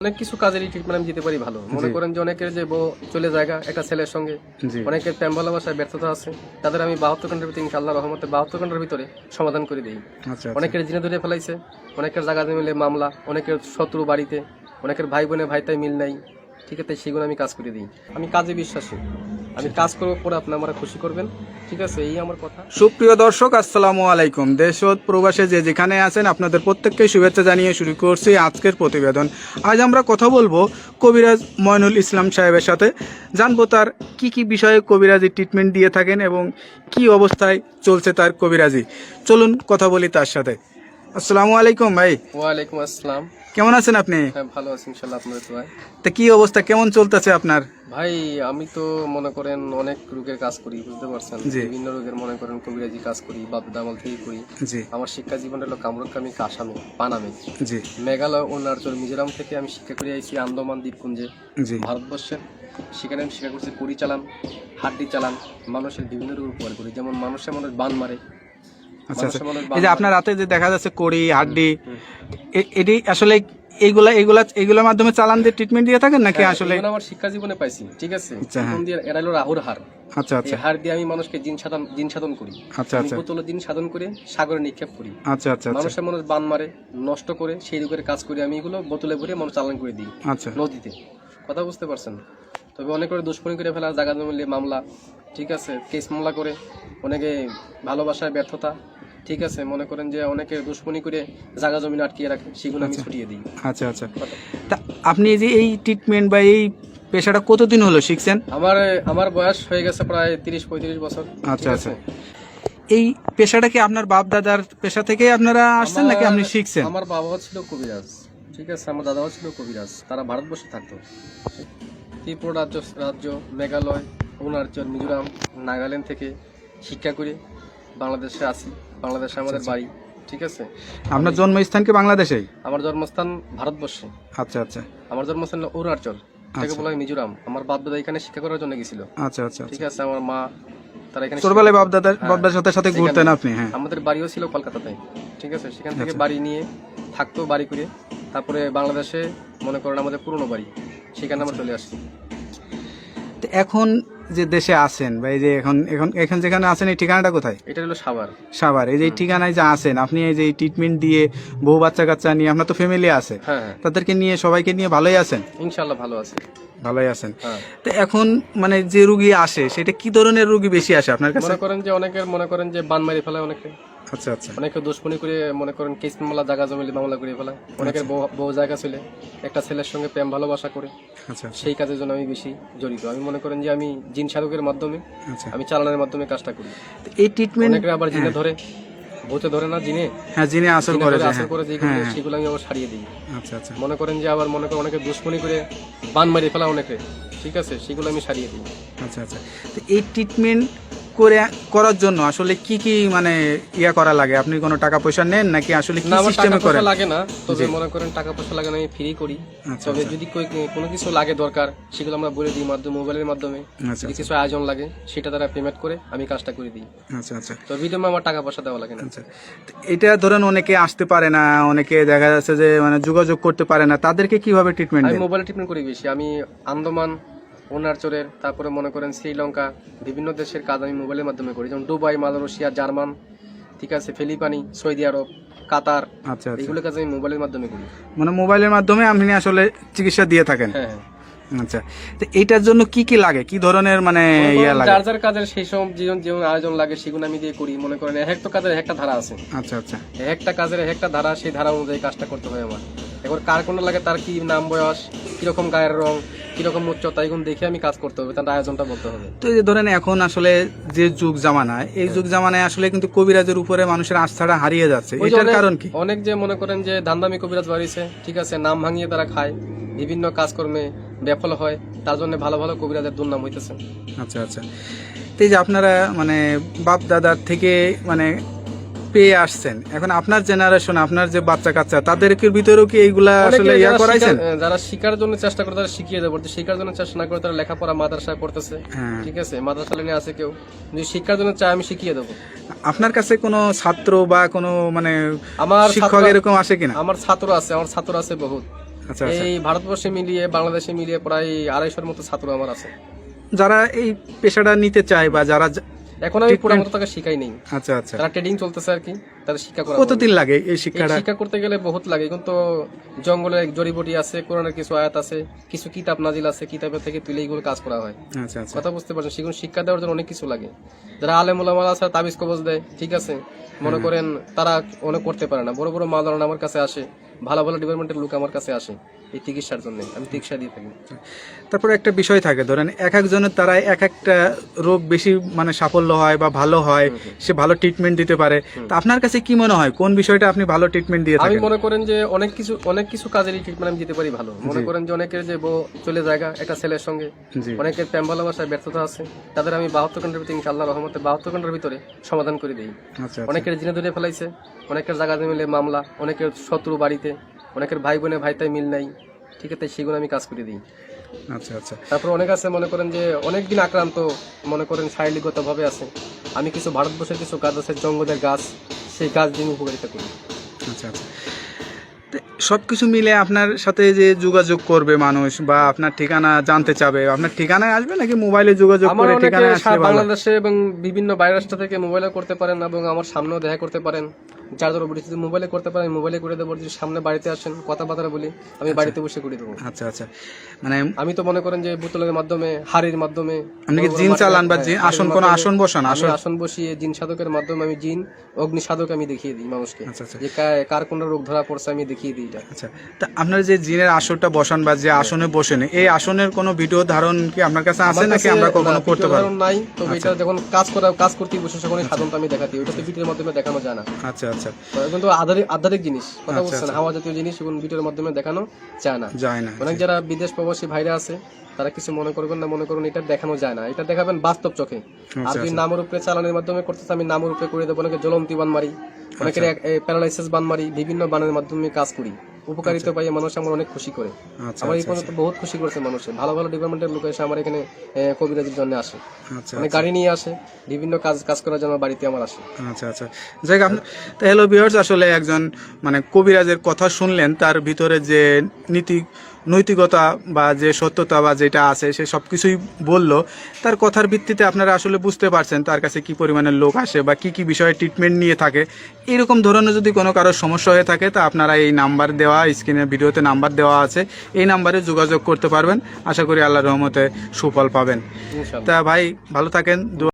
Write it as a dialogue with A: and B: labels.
A: অনেক কিছু কাজেরই ট্রিটমেন্ট আমি দিতে পারি ভালো। মনে করেন যে অনেকের যে বউ চলে জায়গা একটা ছেলের সঙ্গে, অনেকের প্রেম ভালোবাসায় ব্যর্থতা আছে, তাদের আমি 72 ঘন্টার ভিতরে ইনশাআল্লাহ রহমতে 72 ঘন্টার ভিতরে সমাধান করে দিই। অনেকের জিনে ধরে ফেলাইছে, অনেকের জায়গা মিলে মামলা, অনেকের শত্রু বাড়িতে, অনেকের ভাই বোনে ভাইতাই মিল নাই, ঠিক আছে, সেগুলো আমি কাজ করে দিই। আমি কাজে বিশ্বাসী, আমি কাজ করবো পরে আপনি আমার খুশি করবেন, ঠিক আছে, এই আমার কথা।
B: সুপ্রিয় দর্শক, আসসালামু আলাইকুম। দেশ ও প্রবাসে যে যেখানে আছেন আপনাদের প্রত্যেককে শুভেচ্ছা জানিয়ে শুরু করছি আজকের প্রতিবেদন। আজ আমরা কথা বলবো কবিরাজ ময়নুল ইসলাম সাহেবের সাথে, জানবো তার কি কি বিষয়ে কবিরাজি ট্রিটমেন্ট দিয়ে থাকেন এবং কি অবস্থায় চলছে তার কবিরাজি। চলুন কথা বলি তার সাথে। আসসালামু আলাইকুম ভাই।
A: ওয়ালাইকুম আসসালাম।
B: কেমন আছেন আপনি?
A: হ্যাঁ, ভালো আছি ইনশাআল্লাহ, আপনাদের দোয়ায়।
B: তা কি অবস্থা, কেমন চলতেছে আপনার?
A: ভাই আমি তো মনে করেন অনেক রোগের কাজ করি, বুঝতে পারছেন, বিভিন্ন রোগের মনে করেন কবিরাজি কাজ করি, বাপ দামাল থেকে করি। আমার শিক্ষা জীবন হলো কামরুকামি, কাসামি, পানামে, মেঘালয়, অরুণাচল, মিজোরাম থেকে আমি শিক্ষা করে আইছি আন্দামান দ্বীপপুঞ্জে, ভারতবর্ষের। সেখানে আমি শিক্ষা করছি কড়ি চালান, হাড্ডি চালান, মানুষের বিভিন্ন রোগ উপকার করি, যেমন মানুষের মানুষ বান মারে।
B: আচ্ছা, এই যে আপনার রাতে যে দেখা যাচ্ছে কড়ি হাড্ডি, এটি আসলে এইগুলোর মাধ্যমে চালান দিয়ে ট্রিটমেন্ট দিয়ে থাকেন নাকি? আসলে
A: আমার শিক্ষা জীবনে পাইছি, ঠিক আছে। এরা হলো রাহুর হার।
B: আচ্ছা আচ্ছা,
A: হার দিয়ে আমি মানুষকে জিন সাধন করি।
B: আচ্ছা আচ্ছা,
A: বোতলে জিন সাধন করে সাগরে নিক্ষেপ করি।
B: আচ্ছা আচ্ছা,
A: মানুষের মানুষ বান মারে, নষ্ট করে, সেই রোগের কাজ করি আমি, এগুলো বোতলে ভরে মানুষ চালান করে দিই। আচ্ছা, নদীতে, কথা বুঝতে পারছেন। তবে অনেক করে দুষ্কর্মী করে ফেলা, জায়গা জমিলে মামলা, ঠিক আছে, কেস মামলা করে, অনেকে ভালোবাসায় ব্যর্থতা, ঠিক আছে, মনে করেন যে অনেকে দুশ্মনী করে জায়গা জমি আটকিয়ে রাখে, সেগুলো আমি ছুটিয়ে দিই।
B: আচ্ছা আচ্ছা, তা আপনি যে এই ট্রিটমেন্ট বা এই পেশাটা কতদিন হলো শিখছেন?
A: আমার বয়স হয়ে গেছে প্রায় 30-35 বছর।
B: আচ্ছা আচ্ছা, এই পেশাটা কি আপনার বাপ দাদার পেশা থেকে আপনারা আসছেন নাকি আপনি শিখছেন?
A: আমার বাবাও ছিল কবিরাজ, ঠিক আছে, আমার দাদাও ছিল কবিরাজ, তারা ভারতবর্ষে থাকতো। ত্রিপুরা রাজ্য, মেঘালয়, অরুণাচল, মিজোরাম, নাগাল্যান্ড থেকে শিক্ষা করে বাংলাদেশে আসি। বাংলাদেশে আমাদের বাড়ি, ঠিক আছে।
B: আপনার জন্মস্থান কি বাংলাদেশেই?
A: আমার জন্মস্থান ভারতবর্ষে।
B: আচ্ছা আচ্ছা,
A: আমার জন্মস্থান অরুণাচল, এটাকে বলা হয় মিজোরাম। আমার বাপ দাদা এখানে শিক্ষা করার জন্য গেছিল। আচ্ছা আচ্ছা, ঠিক আছে। আমার মা, তারা এখানে ছোটবেলায় বাপ দাদার সাথে ঘুরতেন আপনি? হ্যাঁ, আমাদের বাড়িও ছিল কলকাতাতে, ঠিক আছে। সেখান থেকে বাড়ি নিয়ে থাকতো, বাড়ি করে তারপরে বাংলাদেশে মনে করেন আমাদের পুরনো বাড়ি, সেখানে আমরা চলে আসছি।
B: এখন যে দেশে আছেন বা এই যে এখন যেখানে আছেন, এই ঠিকানাটা কোথায়? এটা হলো সাভার। এই যে ঠিকানায় যে আছেন আপনি, এই যে ট্রিটমেন্ট দিয়ে বউ বাচ্চা কাচ্চা নিয়ে, আপনার তো ফ্যামিলি আছে, তাদেরকে নিয়ে, সবাইকে নিয়ে ভালোই আছেন?
A: ইনশাআল্লাহ ভালো আছে,
B: ভালোই আছেন। তো এখন মানে যে রোগী আসে, সেটা কি ধরনের রোগী বেশি আসে আপনার কাছে?
A: মনে করেন যে বান মারি ফেলায় অনেকে।
B: আচ্ছা আচ্ছা,
A: অনেকে দুশ্মনী করে, মনে করেন কেস মামলা, জায়গা জমিলে মামলা করে ফেলায়। অনেকের বউ জায়গা ছিল, একটা ছেলের সঙ্গে প্রেম ভালোবাসা করে। আচ্ছা, সেই কাজের জন্য আমি বেশি জড়িত। আমি মনে করেন যে আমি জিন সাধকের মাধ্যমে, আমি চালানোর মাধ্যমে কাজটা করি।
B: এই ট্রিটমেন্ট
A: অনেকে আবার জিনে ধরে, ভূতে ধরে না, জিনে,
B: হ্যাঁ, জিনে আসর করে,
A: সেগুলো আমি আবার ছাড়িয়ে দিই। আচ্ছা আচ্ছা, মনে করেন যে আবার মনে করেন অনেকে দুশ্মনী করে বান মারি ফেলা অনেকে, ঠিক আছে, সেগুলো আমি ছাড়িয়ে দিই।
B: আচ্ছা আচ্ছা, তো এই ট্রিটমেন্ট করার জন্য আসলে কি কি মানে করা লাগে? আপনি কোনো টাকা পয়সা নেন নাকি আসলে কি সিস্টেমে করেন?
A: লাগে না, তবে মনে করেন টাকা পয়সা লাগে না, আমি ফ্রি করি। তবে যদি কোনো কিছু লাগে দরকার, সেগুলো আমরা বলে দিই মোবাইলের মাধ্যমে। যদি কিছু আয়োজন লাগে, সেটা তারা পেমেন্ট করে আমি কাজটা করে দিই। আচ্ছা আচ্ছা, তো ভিডিওতে আমার টাকা পয়সা দেওয়া লাগে না। আচ্ছা,
B: এটা ধরেন অনেকে আসতে পারে না, অনেকে দেখা যাচ্ছে যে মানে যোগাযোগ করতে পারে না, তাদেরকে কিভাবে ট্রিটমেন্ট?
A: আমি মোবাইলে ট্রিটমেন্ট করি বেশি। আমি আন্দামান, অরুণাচলের, তারপরে মনে করেন শ্রীলঙ্কা, বিভিন্ন দেশের কাজ আমি মোবাইলের মাধ্যমে করি, যেমন দুবাই, মালয়েশিয়া, জার্মান, ঠিক আছে, ফিলিপাইনি, সৌদি আরব, কাতার। আচ্ছা, এগুলো কাজ আমি মোবাইলের মাধ্যমে করি। মানে মোবাইলের মাধ্যমে আপনি আসলে চিকিৎসা দিয়ে থাকেন? হ্যাঁ।
B: আচ্ছা, তো এইটার জন্য কি কি লাগে, কি ধরনের মানে
A: যার যার কাজের সেই সব যেমন আয়োজন লাগে, সেগুলো আমি দিয়ে করি। মনে করেন একটা কাজের একটা ধারা আছে। আচ্ছা আচ্ছা, একটা কাজের একটা ধারা, সেই ধারা অনুযায়ী কাজটা করতে হয় আমার। এবার কার কোনটা লাগে, তার কি নাম, বয়স, কিরকম গায়ের রং, কিরকম উচ্চতা, এগুলো দেখে আমি কাজ করতে হবে, তার আয়োজনটা বলতে হবে।
B: তো এই যে ধরেন এখন আসলে যে যুগ জামানায়, এই যুগ জামানায় আসলে কিন্তু কবিরাজের উপরে মানুষের আস্থাটা হারিয়ে যাচ্ছে, এটার কারণ কি?
A: অনেক যে মনে করেন যে ধান্দামি কবিরাজ বাড়িছে, ঠিক আছে, নাম ভাঙিয়ে তারা খায়, বিভিন্ন কাজকর্মে ব্যাফল হয়, তার জন্য ভালো ভালো কবিরাজের দুর্নাম হইতেছে।
B: আচ্ছা আচ্ছা, তো এই যে আপনারা মানে বাপ দাদার থেকে মানে পেয়ে আসছেন, এখন আপনার জেনারেশন, আপনার যে বাচ্চা কাচ্চা, তাদেরকে ভিতরেও কি এইগুলা আসলে করাইছেন?
A: যারা শিকার জন্য চেষ্টা করে তারা শিখিয়ে দেবো, শিকার জন্য চেষ্টা না করে তারা লেখাপড়া মাদ্রাসায় পড়তেছে, ঠিক আছে, মাদ্রাসা লাইনে আছে কেউ, যদি শিক্ষার জন্য চায় আমি শিখিয়ে দেবো।
B: আপনার কাছে কোনো ছাত্র বা কোনো মানে আমার শিক্ষক এরকম আসে কিনা?
A: আমার ছাত্র আছে বহুত।
B: আচ্ছা
A: এই ভারতবর্ষে মিলিয়ে বাংলাদেশে মিলিয়ে প্রায় 250-র মতো ছাত্র আমার আছে।
B: যারা এই পেশাটা নিতে চায় বা যারা
A: এখন আমি পুরো মতো তাকে শিখাই নেই।
B: আচ্ছা আচ্ছা,
A: তারা ট্রেডিং চলতেছে আর কি, তাদের শিক্ষা করা।
B: কতদিন লাগে এই
A: এই
B: শিক্ষাটা?
A: শিক্ষা করতে গেলে বহুত লাগে, কিন্তু জঙ্গলে জড়িবুটি আছে, কোরআনের কিছু আয়াত আছে, কিছু কিতাব নাজিল আছে, কিতাবের থেকে তুলে এইগুলো কাজ করা হয়।
B: আচ্ছা আচ্ছা,
A: কথা বুঝতে পারছেন, সেগুলো শিক্ষা দেওয়ার জন্য অনেক কিছু লাগে। যারা আলেম ওলামা আছে তাবিজ কবজ দেয়, ঠিক আছে, মনে করেন তারা অনেক করতে পারে না। বড় বড় মাওলানা আমার কাছে আসে, ভালো ভালো ডিপার্টমেন্টের লোক আমার কাছে আসে এই চিকিৎসার জন্য, আমি চিকিৎসা দিয়ে থাকি।
B: তারপরে একটা বিষয় থাকে, ধরেন এক একজনের দ্বারা এক একটা রোগ বেশি মানে সাফল্য হয় বা ভালো হয়, সে ভালো ট্রিটমেন্ট দিতে পারে। তা আপনার কাছে কি মনে হয় কোন বিষয়টা আপনি ভালো ট্রিটমেন্ট দিয়ে
A: আমি
B: থাকেন?
A: মনে করেন যে অনেক কিছু কাজেরই ট্রিটমেন্ট আমি দিতে পারি ভালো। মনে করেন যে অনেকের যে বউ চলে জায়গা একটা ছেলের সঙ্গে,
B: জি,
A: অনেকের প্রেম ভালোবাসায় ব্যর্থতা আছে, তাদের আমি 72 ঘন্টার ভিতরে ইনশাআল্লাহ রহমতে 72 ঘন্টার ভিতরে সমাধান করে দিই।
B: আচ্ছা
A: অনেকের জিনে ধরে ফেলাইছে, অনেকের জায়গা মিলে মামলা, অনেকের শত্রু বাড়িতে, অনেকের ভাই বোনে ভাইতাই মিল নাই, ঠিক আছে, সেগুলো আমি কাজ করে দিই।
B: আচ্ছা আচ্ছা,
A: তারপর অনেক আছে মনে করেন যে অনেকদিন আক্রান্ত, মনে করেন শারীরিকগত ভাবে আছে, আমি কিছু ভারতবর্ষের কিছু গাছ আছে, জঙ্গলের গাছ, সেই গাছ দিয়ে আমি উপকারিতা করি।
B: আচ্ছা আচ্ছা। তো সবকিছু মিলে আপনার সাথে যে যোগাযোগ করবে মানুষ বা আপনার ঠিকানা জানতে চাবে, আপনার ঠিকানায় আসবে নাকি মোবাইলে যোগাযোগ
A: আমার
B: করে
A: অনেকে
B: ঠিকানায় আসলে ভালো?
A: বাংলাদেশে এবং বিভিন্ন বাইরের রাষ্ট্র থেকে মোবাইলে করতে পারেন এবং আমার সামনেও দেখা করতে পারেন। যার ধরো যদি মোবাইলে করতে পারেন মোবাইলে করে দেবো, যদি সামনে বাড়িতে আসেন কথাবার্তা বলি, আমি বাড়িতে বসে করে দেবো।
B: আচ্ছা আচ্ছা, মানে
A: আমি তো মনে করেন যে বোতলের মাধ্যমে, হাড়ির মাধ্যমে,
B: আপনি কি জিন চালান বা জিন আসন কোন আসন বসান?
A: আমি আসন বসিয়ে জিন সাধকের মাধ্যমে আমি জিন অগ্নি সাধক আমি দেখিয়ে দিই মানুষকে,
B: আচ্ছা আচ্ছা,
A: যে কার কোন রোগ ধরা পড়ছে আমি দেখিয়ে দিই এটা।
B: আচ্ছা। তা আপনার যে জিনের আসনটা বসান বা যে আসনে বসেন, এই আসনের কোনো ভিডিও ধারণ কি আপনার কাছে আছে নাকি আমরা কখনো করতে পারি?
A: নাই, তবে এটা যখন কাজ করতে বসে তখন সাধনটা আমি দেখাতে, ওটা তো ভিডিওর মাধ্যমে দেখানো যায় না।
B: আচ্ছা আচ্ছা,
A: কিন্তু আধ্যাত্মিক জিনিস, কথা বলছেন, হাওয়া জাতীয় জিনিস, এবং ভিডিওর মাধ্যমে দেখানো যায় না।
B: যায় না।
A: অনেক যারা বিদেশ প্রবাসী ভাইরা আছে তারা কিছু মনে করবেন না, মনে করুন এটা দেখানো যায় না, এটা দেখাবেন বাস্তব চোখে। আর যদি নামের উপরে চালানোর মাধ্যমে করতেছে, আমি নামের উপরে করে দেবো। অনেকে জ্বলন্তি বান মারি, অনেকের প্যারালাইসিস বান মারি, বিভিন্ন বানের মাধ্যমে কাজ করি, উপকারিতা পাই, মানুষ আমার অনেক খুশি করে।
B: আচ্ছা
A: আমার এই পর্যন্ত বহুত খুশি করেছে মানুষের, ভালো ভালো ডিপার্টমেন্টের লোক এসে আমার এখানে কবিরাজির জন্য আসে,
B: আচ্ছা
A: অনেক গাড়ি নিয়ে আসে, বিভিন্ন কাজ করার জন্য বাড়িতে আমার আসে।
B: আচ্ছা আচ্ছা, যাই হোক, তো হ্যালো ভিউয়ার্স, আসলে একজন মানে কবিরাজের কথা শুনলেন, তার ভিতরে যে নৈতিকতা বা যে সত্যতা বা যেটা আছে সে সব কিছুই বললো। তার কথার ভিত্তিতে আপনারা আসলে বুঝতে পারছেন তার কাছে কি পরিমাণের লোক আসে বা কি কি বিষয়ে ট্রিটমেন্ট নিয়ে থাকে। এরকম ধরনের যদি কোনো কারোর সমস্যা হয়ে থাকে তা আপনারা এই নাম্বার দেওয়া, স্ক্রিনের ভিডিওতে নাম্বার দেওয়া আছে, এই নাম্বারে যোগাযোগ করতে পারবেন। আশা করি আল্লাহর রহমতে সুফল পাবেন।
A: ইনশাআল্লাহ।
B: তা ভাই ভালো থাকেন।